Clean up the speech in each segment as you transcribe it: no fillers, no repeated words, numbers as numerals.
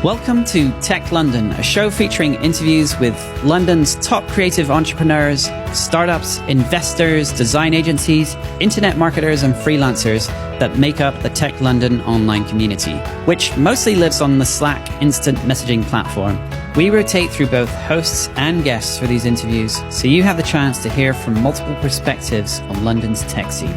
Welcome to Tech London, a show featuring interviews with London's top creative entrepreneurs, startups, investors, design agencies, internet marketers and freelancers that make up the Tech London online community, which mostly lives on the Slack instant messaging platform. We rotate through both hosts and guests for these interviews, so you have the chance to hear from multiple perspectives on London's tech scene.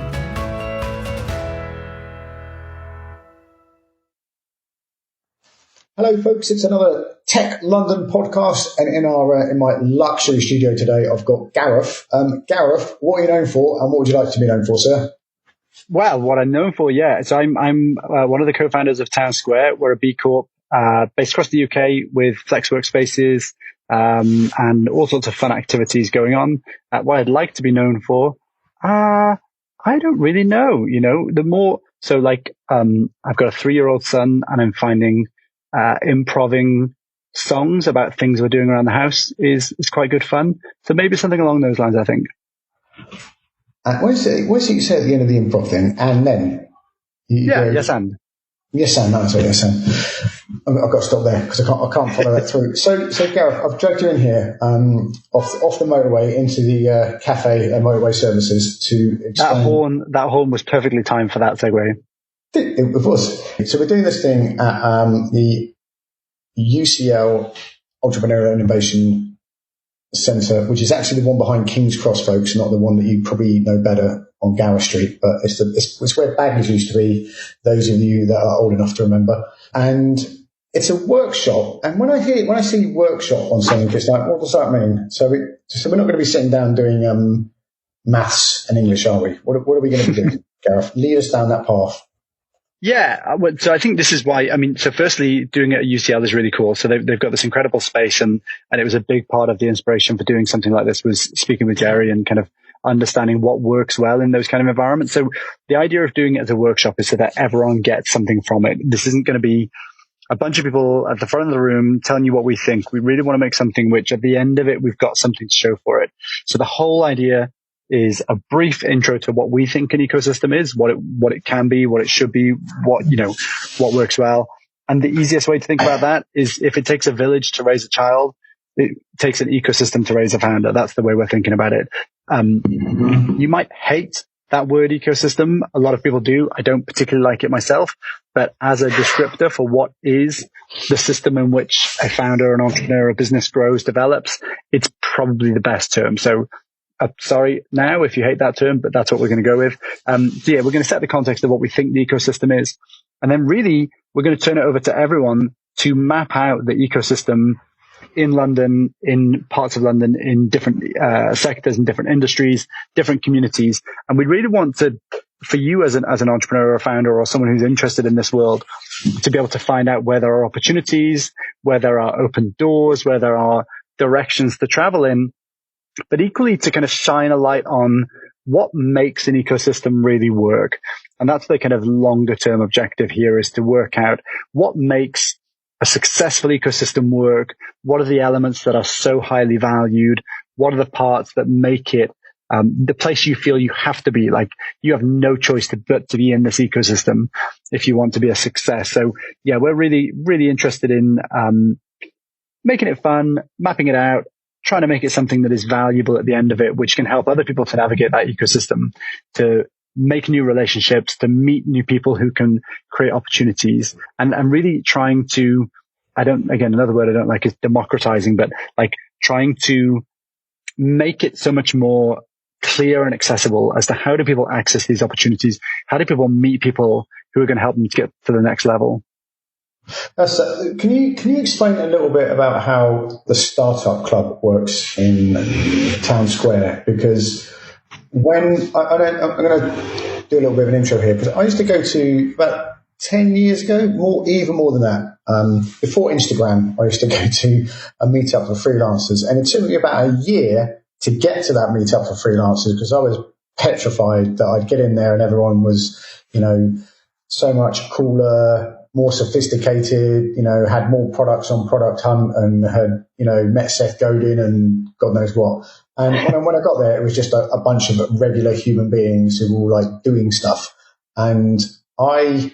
Hello, folks. It's another Tech London podcast, and in my luxury studio today, I've got Gareth. Gareth, what are you known for, and what would you like to be known for, sir? Well, what I'm known for, so I'm one of the co-founders of TownSq. We're a B Corp based across the UK with flex workspaces and all sorts of fun activities going on. What I'd like to be known for, I don't really know. I've got a 3-year-old son, and I'm finding improving songs about things we're doing around the house is quite good fun. So maybe something along those lines, I think. What is it you say at the end of the improv thing? And then? Yes and. Yes and, no, sorry, yes and. I've got to stop there because I can't follow that through. So Gareth, I've dragged you in here off the motorway into the cafe motorway services to explain. That horn was perfectly timed for that segue. It was. So we're doing this thing at the UCL Entrepreneurial Innovation Centre, which is actually the one behind King's Cross, folks, not the one that you probably know better on Gower Street, but it's where Bagley's used to be, those of you that are old enough to remember. And it's a workshop. And when I see workshop on something, it's like, what does that mean? So we're not going to be sitting down doing maths and English, are we? What are we going to be doing, Gareth? Lead us down that path. Yeah, so I think this is why, so firstly, doing it at UCL is really cool. So they've got this incredible space, and it was a big part of the inspiration for doing something like this was speaking with Jerry and kind of understanding what works well in those kind of environments. So the idea of doing it as a workshop is so that everyone gets something from it. This isn't going to be a bunch of people at the front of the room telling you what we think. We really want to make something which at the end of it, we've got something to show for it. So the whole idea is a brief intro to what we think an ecosystem is, what it can be, what it should be, what works well. And the easiest way to think about that is if it takes a village to raise a child, it takes an ecosystem to raise a founder. That's the way we're thinking about it. You might hate that word ecosystem. A lot of people do. I don't particularly like it myself, but as a descriptor for what is the system in which a founder, an entrepreneur, a business grows, develops, it's probably the best term. So sorry now if you hate that term, but that's what we're going to go with. We're going to set the context of what we think the ecosystem is. And then really, we're going to turn it over to everyone to map out the ecosystem in London, in parts of London, in different sectors and different industries, different communities. And we really want for you as an entrepreneur or a founder or someone who's interested in this world, to be able to find out where there are opportunities, where there are open doors, where there are directions to travel in, but equally to kind of shine a light on what makes an ecosystem really work. And that's the kind of longer term objective here, is to work out what makes a successful ecosystem work. What are the elements that are so highly valued? What are the parts that make it the place you feel you have to be? Like, you have no choice but to be in this ecosystem if you want to be a success. So yeah, we're really, really interested in making it fun, mapping it out, trying to make it something that is valuable at the end of it, which can help other people to navigate that ecosystem, to make new relationships, to meet new people who can create opportunities, and really trying to, another word I don't like is democratizing, but like trying to make it so much more clear and accessible as to how do people access these opportunities? How do people meet people who are going to help them to get to the next level? Can you explain a little bit about how the startup club works in TownSq? Because I'm going to do a little bit of an intro here, because I used to go to, about 10 years ago, even more than that, before Instagram, I used to go to a meetup for freelancers, and it took me about a year to get to that meetup for freelancers, because I was petrified that I'd get in there and everyone was, so much cooler, more sophisticated, had more products on Product Hunt, and had, met Seth Godin and God knows what. And when I got there, it was just a bunch of regular human beings who were all like doing stuff. And I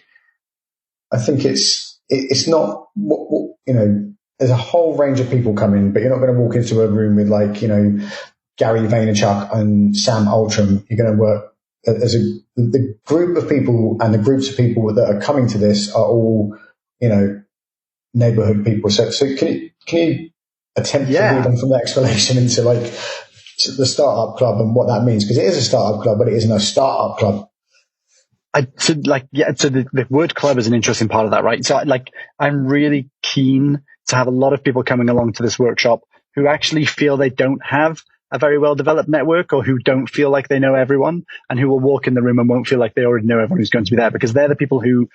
think it's it's not, there's a whole range of people coming, but you're not going to walk into a room with like, Gary Vaynerchuk and Sam Altram. You're going to work as the group of people, and the groups of people that are coming to this are all, neighborhood people. So can you attempt to lead on from that explanation into like the startup club and what that means? Because it is a startup club, but it isn't a startup club. So the word club is an interesting part of that, right? So I'm really keen to have a lot of people coming along to this workshop who actually feel they don't have a very well developed network, or who don't feel like they know everyone, and who will walk in the room and won't feel like they already know everyone who's going to be there, because they're the people who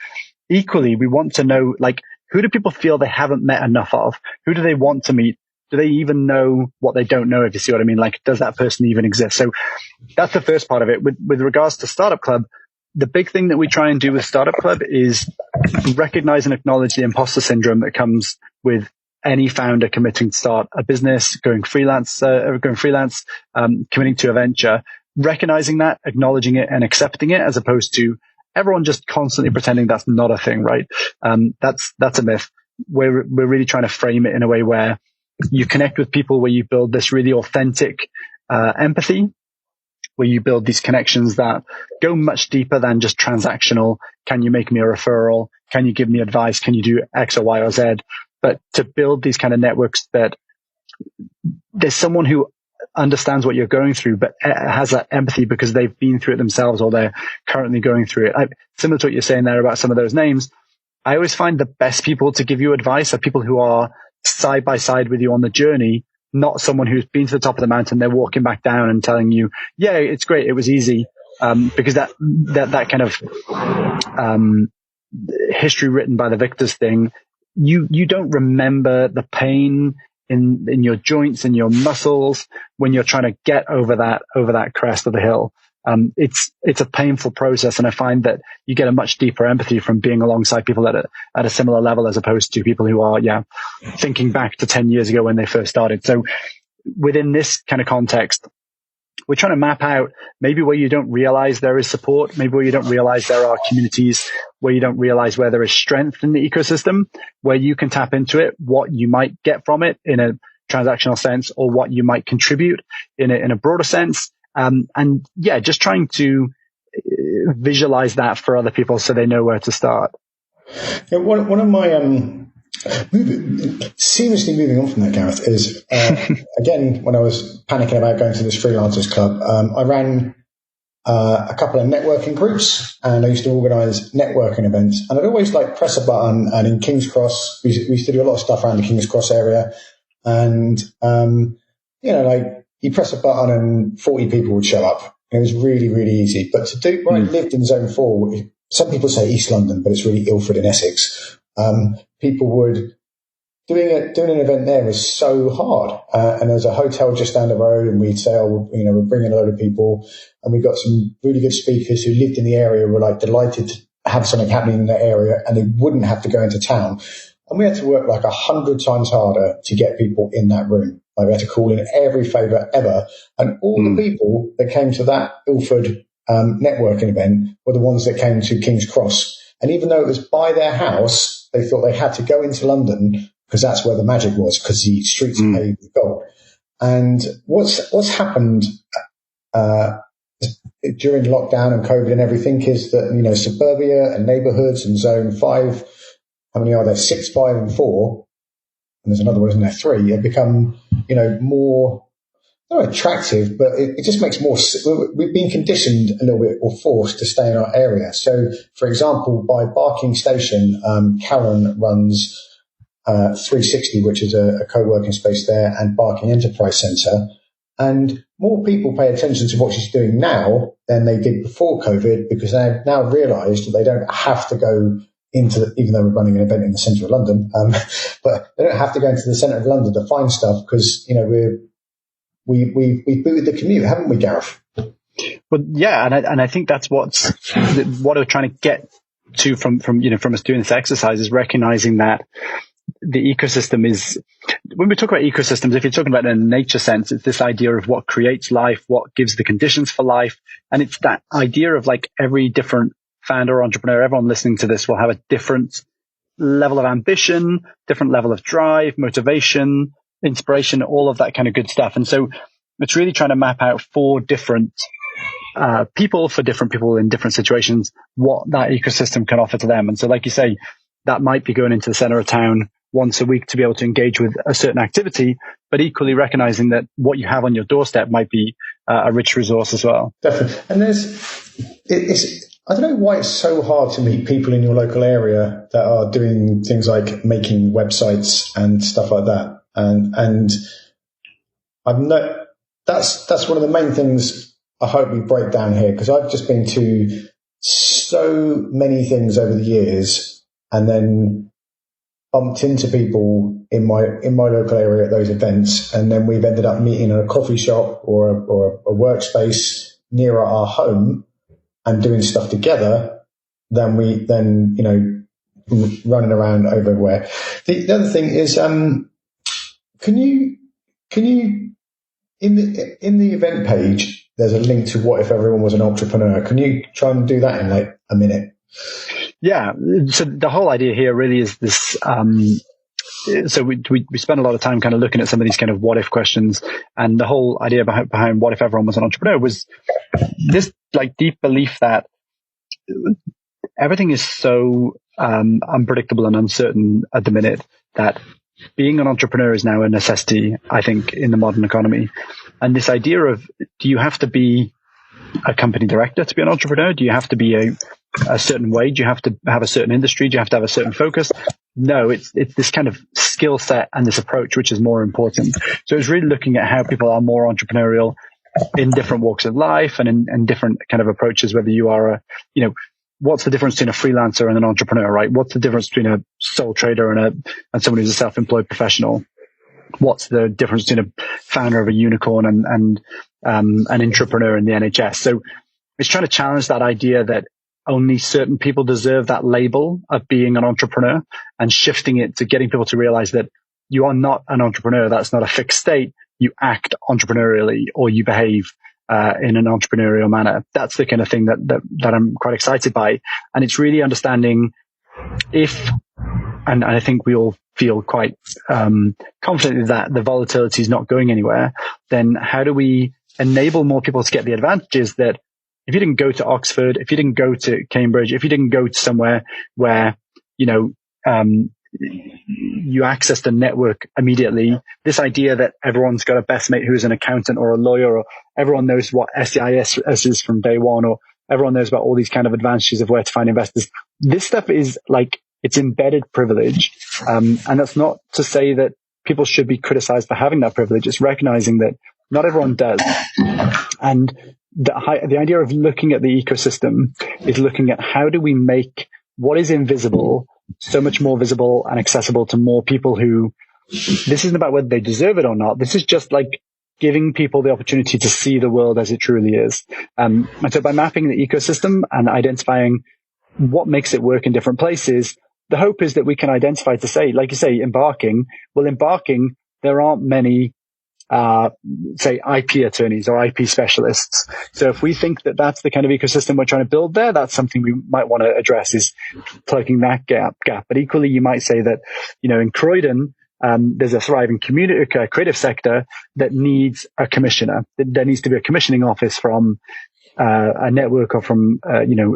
equally we want to know, like, who do people feel they haven't met enough of? Who do they want to meet? Do they even know what they don't know, if you see what I mean? Like, does that person even exist? So that's the first part of it. With regards to Startup Club, the big thing that we try and do with Startup Club is recognize and acknowledge the imposter syndrome that comes with any founder committing to start a business, going freelance, committing to a venture, recognizing that, acknowledging it, and accepting it, as opposed to everyone just constantly pretending that's not a thing, right? That's a myth. We're really trying to frame it in a way where you connect with people, where you build this really authentic empathy, where you build these connections that go much deeper than just transactional. Can you make me a referral? Can you give me advice? Can you do X or Y or Z? But to build these kind of networks that there's someone who understands what you're going through, but has that empathy because they've been through it themselves, or they're currently going through it. Similar to what you're saying there about some of those names, I always find the best people to give you advice are people who are side by side with you on the journey, not someone who's been to the top of the mountain, they're walking back down and telling you, yeah, it's great, it was easy. Because that kind of history written by the victors thing, you don't remember the pain in your joints and your muscles when you're trying to get over that crest of the hill. It's a painful process, and I find that you get a much deeper empathy from being alongside people at a similar level, as opposed to people who are thinking back to 10 years ago when they first started. So within this kind of context, we're trying to map out maybe where you don't realize there is support, maybe where you don't realize there are communities, where you don't realize where there is strength in the ecosystem, where you can tap into it, what you might get from it in a transactional sense, or what you might contribute in a broader sense. Just trying to visualize that for other people so they know where to start. Yeah, one of my seamlessly moving on from that, Gareth, is again, when I was panicking about going to this freelancers club, I ran a couple of networking groups, and I used to organise networking events. And I'd always press a button, and in King's Cross, we used to do a lot of stuff around the King's Cross area, and you press a button and 40 people would show up. It was really, really easy. But to do, I lived in Zone 4. Some people say East London, but it's really Ilford in Essex. People would, doing an event there was so hard. And there's a hotel just down the road, and we'd say, we're bringing a load of people. And we got some really good speakers who lived in the area, were delighted to have something happening in that area, and they wouldn't have to go into town. And we had to work 100 times harder to get people in that room. We had to call in every favour ever. And all the people that came to that Ilford networking event were the ones that came to King's Cross. And even though it was by their house, they thought they had to go into London because that's where the magic was, because the streets are paved with gold. And what's happened during lockdown and COVID and everything is that, suburbia and neighbourhoods and Zone 5, how many are there? 6, 5 and 4. And there's another one, isn't there? 3, have become, more, not attractive, but it just makes more, we've been conditioned a little bit, or forced to stay in our area. So, for example, by Barking Station, Karen runs 360, which is a co-working space there, and Barking Enterprise Centre. And more people pay attention to what she's doing now than they did before COVID, because they've now realised that they don't have to go even though we're running an event in the centre of London, but they don't have to go into the centre of London to find stuff, because, we've booted the commute, haven't we, Gareth? Well, yeah, and I think that's what we're trying to get to from us doing this exercise, is recognizing that the ecosystem is, when we talk about ecosystems, if you're talking about it in a nature sense, it's this idea of what creates life, what gives the conditions for life. And it's that idea of every different founder or entrepreneur, everyone listening to this will have a different level of ambition, different level of drive, motivation, inspiration, all of that kind of good stuff. And so it's really trying to map out for different people, for different people in different situations, what that ecosystem can offer to them. And so, like you say, that might be going into the center of town once a week to be able to engage with a certain activity, but equally recognizing that what you have on your doorstep might be a rich resource as well. Definitely. And I don't know why it's so hard to meet people in your local area that are doing things like making websites and stuff like that. And that's one of the main things I hope we break down here, because I've just been to so many things over the years and then bumped into people in my local area at those events, and then we've ended up meeting in a coffee shop or a workspace nearer our home and doing stuff together than running around everywhere. The other thing is, can you in the event page, there's a link to what if everyone was an entrepreneur. Can you try and do that in like a minute? Yeah. So the whole idea here really is this. So we spent a lot of time kind of looking at some of these kind of what if questions, and the whole idea behind what if everyone was an entrepreneur was this like deep belief that everything is so unpredictable and uncertain at the minute that being an entrepreneur is now a necessity, I think, in the modern economy. And this idea of, do you have to be a company director to be an entrepreneur? Do you have to be a certain way? Do you have to have a certain industry? Do you have to have a certain focus? No, it's this kind of skill set and this approach which is more important. So it's really looking at how people are more entrepreneurial in different walks of life and in different kind of approaches, whether you are what's the difference between a freelancer and an entrepreneur, right? What's the difference between a sole trader and someone who's a self-employed professional? What's the difference between a founder of a unicorn and an entrepreneur in the NHS? So it's trying to challenge that idea that only certain people deserve that label of being an entrepreneur, and shifting it to getting people to realize that you are not an entrepreneur. That's not a fixed state. You act entrepreneurially, or you behave in an entrepreneurial manner. That's the kind of thing that I'm quite excited by. And it's really understanding and I think we all feel quite confident that the volatility is not going anywhere, then how do we enable more people to get the advantages that if you didn't go to Oxford, if you didn't go to Cambridge, if you didn't go to somewhere where, you access the network immediately, this idea that everyone's got a best mate who's an accountant or a lawyer, or everyone knows what SEIS is from day one, or everyone knows about all these kind of advantages of where to find investors. This stuff is like, it's embedded privilege. And that's not to say that people should be criticized for having that privilege. It's recognizing that not everyone does. And the idea of looking at the ecosystem is looking at how do we make what is invisible so much more visible and accessible to more people who, this isn't about whether they deserve it or not. This is just like giving people the opportunity to see the world as it truly is. And so by mapping the ecosystem and identifying what makes it work in different places, the hope is that we can identify to say, like you say, embarking, there aren't many say IP attorneys or IP specialists. So if we think that that's the kind of ecosystem we're trying to build there, that's something we might want to address, is plugging that gap. But equally, you might say that, in Croydon, there's a thriving community, creative sector that needs a commissioner. There needs to be a commissioning office from a network or from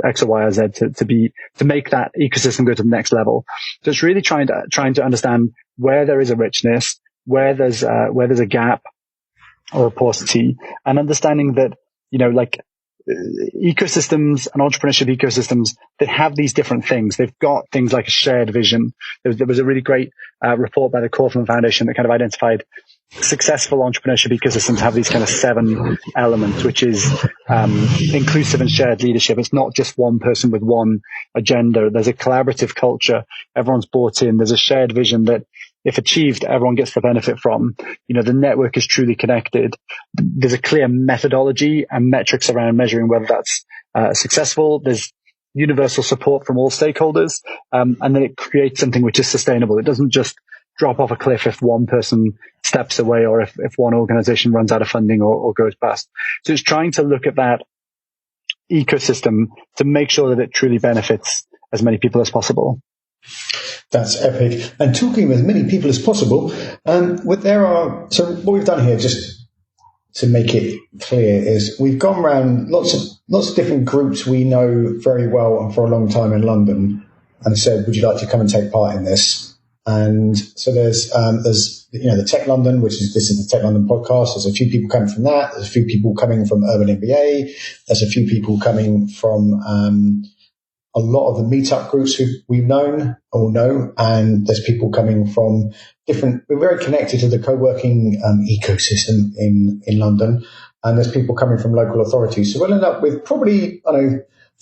X or Y or Z to make that ecosystem go to the next level. So it's really trying to understand where there is a richness, where there's a gap or a paucity, and understanding that ecosystems and entrepreneurship ecosystems that have these different things. They've got things like a shared vision. There was a really great report by the Kaufman Foundation that kind of identified successful entrepreneurship ecosystems have these kind of 7 elements, which is inclusive and shared leadership. It's not just one person with one agenda. There's a collaborative culture. Everyone's bought in. There's a shared vision that, if achieved, everyone gets the benefit from. The network is truly connected. There's a clear methodology and metrics around measuring whether that's successful. There's universal support from all stakeholders. And then it creates something which is sustainable. It doesn't just drop off a cliff if one person steps away, or if one organization runs out of funding or goes bust. So it's trying to look at that ecosystem to make sure that it truly benefits as many people as possible. That's epic. And talking with as many people as possible. So what we've done here, just to make it clear, is we've gone around lots of different groups we know very well and for a long time in London, and said, would you like to come and take part in this? And so there's the Tech London, this is the Tech London podcast. There's a few people coming from that. There's a few people coming from Urban MBA. There's a few people coming from a lot of the meetup groups we've known or know, and there's people coming from different. We're very connected to the co-working ecosystem in London, and there's people coming from local authorities. So we'll end up with probably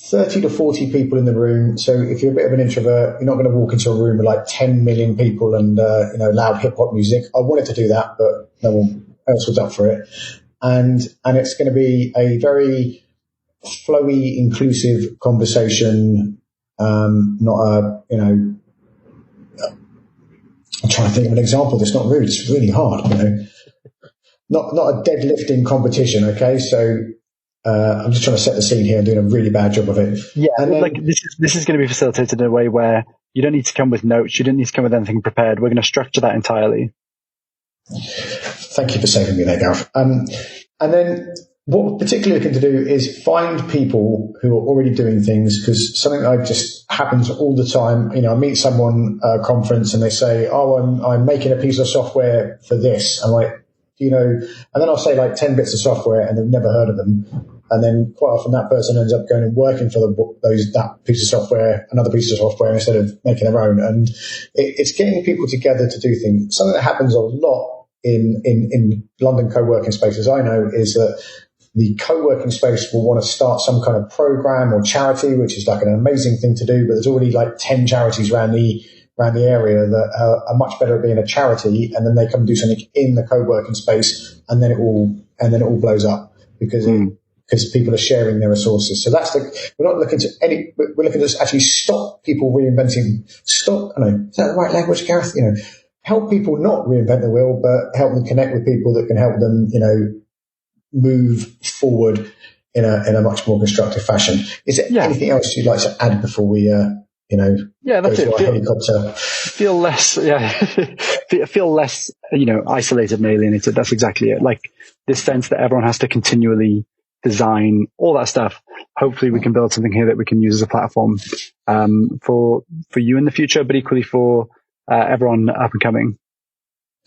30 to 40 people in the room. So if you're a bit of an introvert, you're not going to walk into a room with like 10 million people and loud hip hop music. I wanted to do that, but no one else was up for it, and it's going to be a very flowy, inclusive conversation. I'm trying to think of an example that's not rude. It's really hard, Not a deadlifting competition, okay? So I'm just trying to set the scene here and doing a really bad job of it. Yeah, and then, this is going to be facilitated in a way where you don't need to come with notes. You don't need to come with anything prepared. We're going to structure that entirely. Thank you for saving me there, Gareth. And then what we're particularly looking to do is find people who are already doing things, because something that just happens all the time. I meet someone at a conference and they say, oh, I'm making a piece of software for this. I'm like, and then I'll say like 10 bits of software and they've never heard of them. And then quite often that person ends up going and working for that piece of software, another piece of software, instead of making their own. And it's getting people together to do things. Something that happens a lot in London co-working spaces, I know, is that the co-working space will want to start some kind of program or charity, which is like an amazing thing to do, but there's already like 10 charities around the area that are much better at being a charity, and then they come do something in the co-working space, and then it all blows up because people are sharing their resources. So we're not looking to we're looking to actually stop people reinventing. Is that the right language, Gareth? Help people not reinvent the wheel, but help them connect with people that can help them, move forward in a much more constructive fashion. Is there anything else you'd like to add before we, that's it. Helicopter? Feel less, feel less, isolated and alienated. That's exactly it. Like this sense that everyone has to continually design all that stuff. Hopefully we can build something here that we can use as a platform, for you in the future, but equally for, everyone up and coming.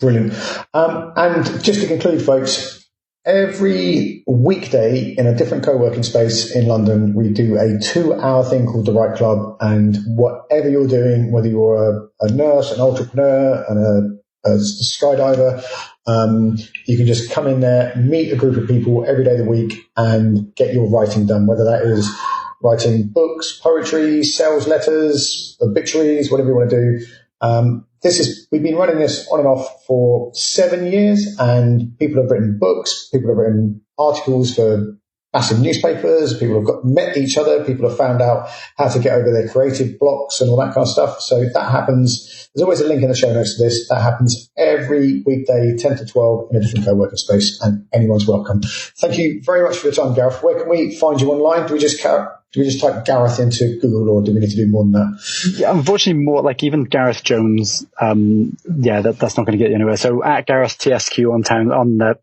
Brilliant. And just to conclude, folks, every weekday in a different co-working space in London, we do a 2-hour thing called The Right Club. And whatever you're doing, whether you're a nurse, an entrepreneur, and a skydiver, you can just come in there, meet a group of people every day of the week and get your writing done, whether that is writing books, poetry, sales letters, obituaries, whatever you want to do. We've been running this on and off for 7 years, and people have written books, people have written articles for massive newspapers, people have met each other, people have found out how to get over their creative blocks and all that kind of stuff. So that happens. There's always a link in the show notes to this. That happens every weekday, 10 to 12 in a different co-working space, and anyone's welcome. Thank you very much for your time, Gareth. Where can we find you online? Do we just type Gareth into Google, or do we need to do more than that? Yeah, unfortunately, more like even Gareth Jones. That's not going to get you anywhere. So at Gareth TSQ on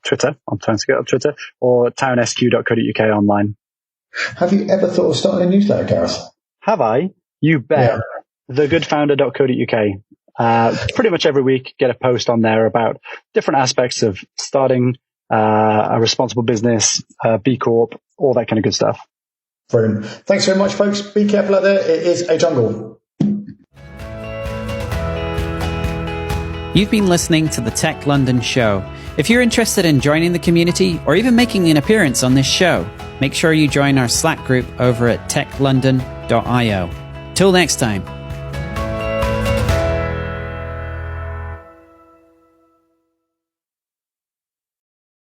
Twitter, TownSq on Twitter, or townsq.co.uk online. Have you ever thought of starting a newsletter, Gareth? Have I? You bet. Yeah. thegoodfounder.co.uk. Pretty much every week, get a post on there about different aspects of starting a responsible business, B Corp, all that kind of good stuff. Brilliant. Thanks very much, folks. Be careful out there. It is a jungle. You've been listening to the Tech London show. If you're interested in joining the community or even making an appearance on this show, make sure you join our Slack group over at techlondon.io. Till next time.